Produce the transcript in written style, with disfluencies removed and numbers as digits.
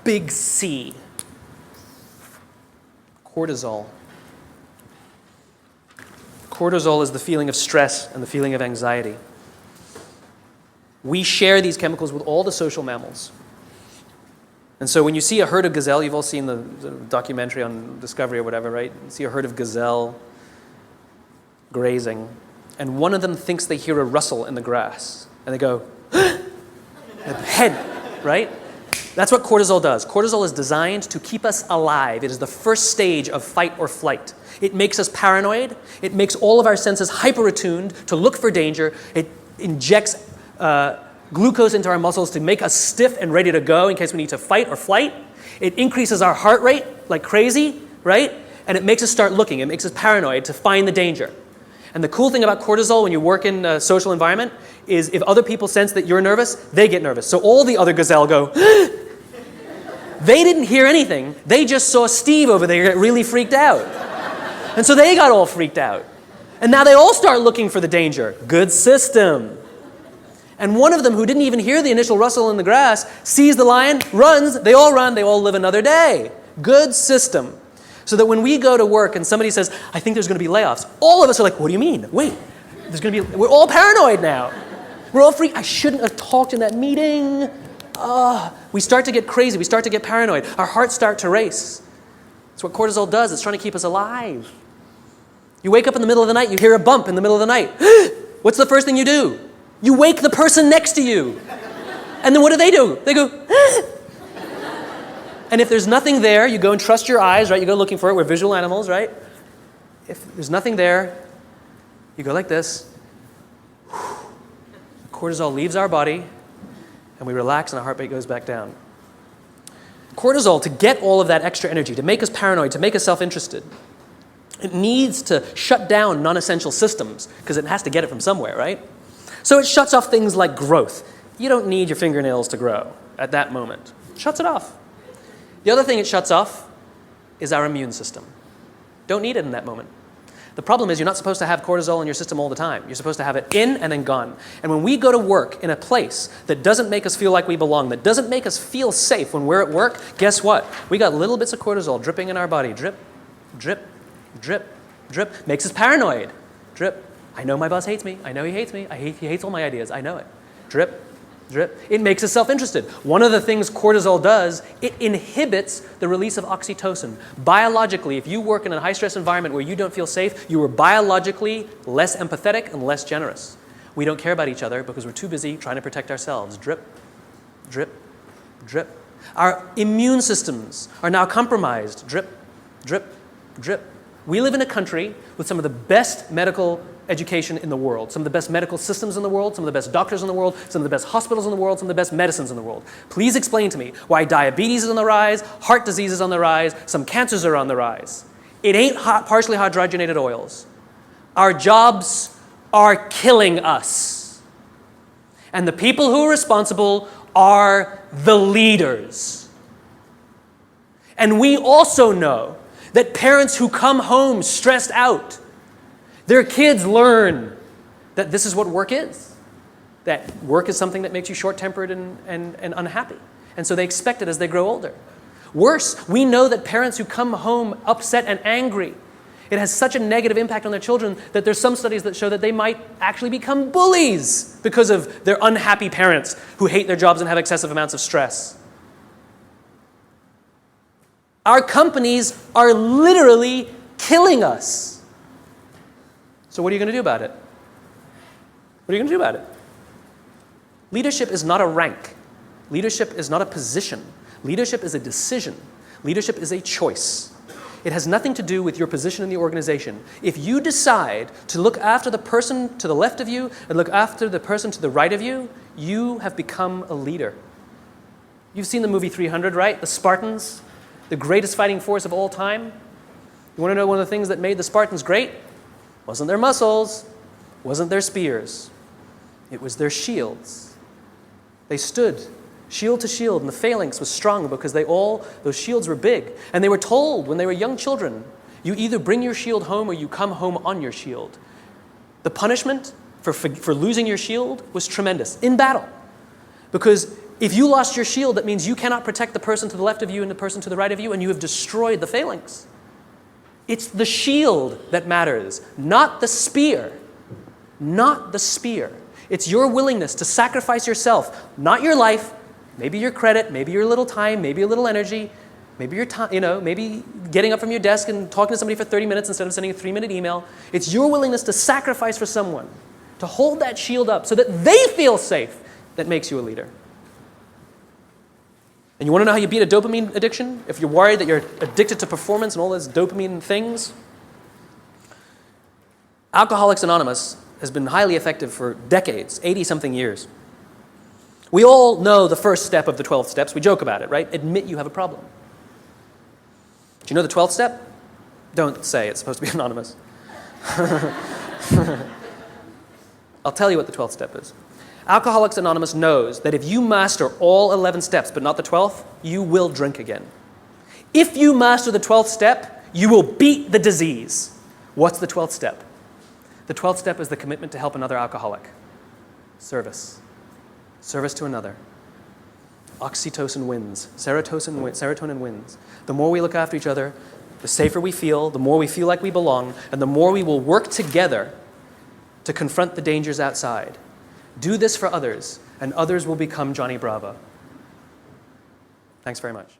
big C. Cortisol. Cortisol is the feeling of stress and the feeling of anxiety. We share these chemicals with all the social mammals. And so when you see a herd of gazelle, you've all seen the documentary on Discovery or whatever, right? You see a herd of gazelle grazing, and one of them thinks they hear a rustle in the grass, and they go, the head, right? That's what cortisol does. Cortisol is designed to keep us alive. It is the first stage of fight or flight. It makes us paranoid. It makes all of our senses hyper-attuned to look for danger. It injects glucose into our muscles to make us stiff and ready to go in case we need to fight or flight. It increases our heart rate like crazy, right? And it makes us start looking. It makes us paranoid to find the danger. And the cool thing about cortisol when you work in a social environment is if other people sense that you're nervous, they get nervous. So all the other gazelle go, they didn't hear anything. They just saw Steve over there get really freaked out. And so they got all freaked out. And now they all start looking for the danger. Good system. And one of them, who didn't even hear the initial rustle in the grass, sees the lion, runs, they all run, they all live another day. Good system. So that when we go to work and somebody says, I think there's going to be layoffs, all of us are like, what do you mean? Wait, we're all paranoid now. We're all freaked. I shouldn't have talked in that meeting. We start to get crazy. We start to get paranoid. Our hearts start to race. That's what cortisol does. It's trying to keep us alive. You wake up in the middle of the night, you hear a bump in the middle of the night. What's the first thing you do? You wake the person next to you. And then what do? They go, and if there's nothing there, you go and trust your eyes, right? You go looking for it. We're visual animals, right? If there's nothing there, you go like this. Cortisol leaves our body, and we relax, and our heart rate goes back down. Cortisol, to get all of that extra energy, to make us paranoid, to make us self-interested, it needs to shut down non-essential systems, because it has to get it from somewhere, right? So it shuts off things like growth. You don't need your fingernails to grow at that moment. It shuts it off. The other thing it shuts off is our immune system. Don't need it in that moment. The problem is you're not supposed to have cortisol in your system all the time. You're supposed to have it in and then gone. And when we go to work in a place that doesn't make us feel like we belong, that doesn't make us feel safe when we're at work, guess what? We got little bits of cortisol dripping in our body. Drip, drip, drip, drip. Makes us paranoid. Drip. I know my boss hates me. I know he hates me. He hates all my ideas. I know it. Drip. Drip. It makes us self-interested. One of the things cortisol does, it inhibits the release of oxytocin. Biologically, if you work in a high-stress environment where you don't feel safe, you are biologically less empathetic and less generous. We don't care about each other because we're too busy trying to protect ourselves. Drip, drip, drip. Our immune systems are now compromised. Drip, drip, drip. We live in a country with some of the best medical education in the world, some of the best medical systems in the world, some of the best doctors in the world, some of the best hospitals in the world, some of the best medicines in the world. Please explain to me why diabetes is on the rise, heart disease is on the rise, some cancers are on the rise. It ain't partially hydrogenated oils. Our jobs are killing us. And the people who are responsible are the leaders. And we also know that parents who come home stressed out, their kids learn that this is what work is. That work is something that makes you short-tempered and unhappy. And so they expect it as they grow older. Worse, we know that parents who come home upset and angry, it has such a negative impact on their children that there's some studies that show that they might actually become bullies because of their unhappy parents who hate their jobs and have excessive amounts of stress. Our companies are literally killing us. So what are you going to do about it? What are you going to do about it? Leadership is not a rank. Leadership is not a position. Leadership is a decision. Leadership is a choice. It has nothing to do with your position in the organization. If you decide to look after the person to the left of you and look after the person to the right of you, you have become a leader. You've seen the movie 300, right? The Spartans, the greatest fighting force of all time. You want to know one of the things that made the Spartans great? Wasn't their muscles, wasn't their spears. It was their shields. They stood shield to shield, and the phalanx was strong because those shields were big. And they were told when they were young children, you either bring your shield home or you come home on your shield. The punishment for losing your shield was tremendous in battle. Because If you lost your shield, that means you cannot protect the person to the left of you and the person to the right of you, and you have destroyed the phalanx. It's the shield that matters, not the spear. Not the spear. It's your willingness to sacrifice yourself, not your life, maybe your credit, maybe your little time, maybe a little energy, maybe your time, maybe getting up from your desk and talking to somebody for 30 minutes instead of sending a 3-minute email. It's your willingness to sacrifice for someone, to hold that shield up so that they feel safe, that makes you a leader. And you want to know how you beat a dopamine addiction? If you're worried that you're addicted to performance and all those dopamine things, Alcoholics Anonymous has been highly effective for decades, 80-something years. We all know the first step of the 12 steps. We joke about it, right? Admit you have a problem. Do you know the 12th step? Don't say, it's supposed to be anonymous. I'll tell you what the 12th step is. Alcoholics Anonymous knows that if you master all 11 steps, but not the 12th, you will drink again. If you master the 12th step, you will beat the disease. What's the 12th step? The 12th step is the commitment to help another alcoholic. Service. Service to another. Oxytocin wins. Serotonin wins. The more we look after each other, the safer we feel, the more we feel like we belong, and the more we will work together to confront the dangers outside. Do this for others, and others will become Johnny Bravo. Thanks very much.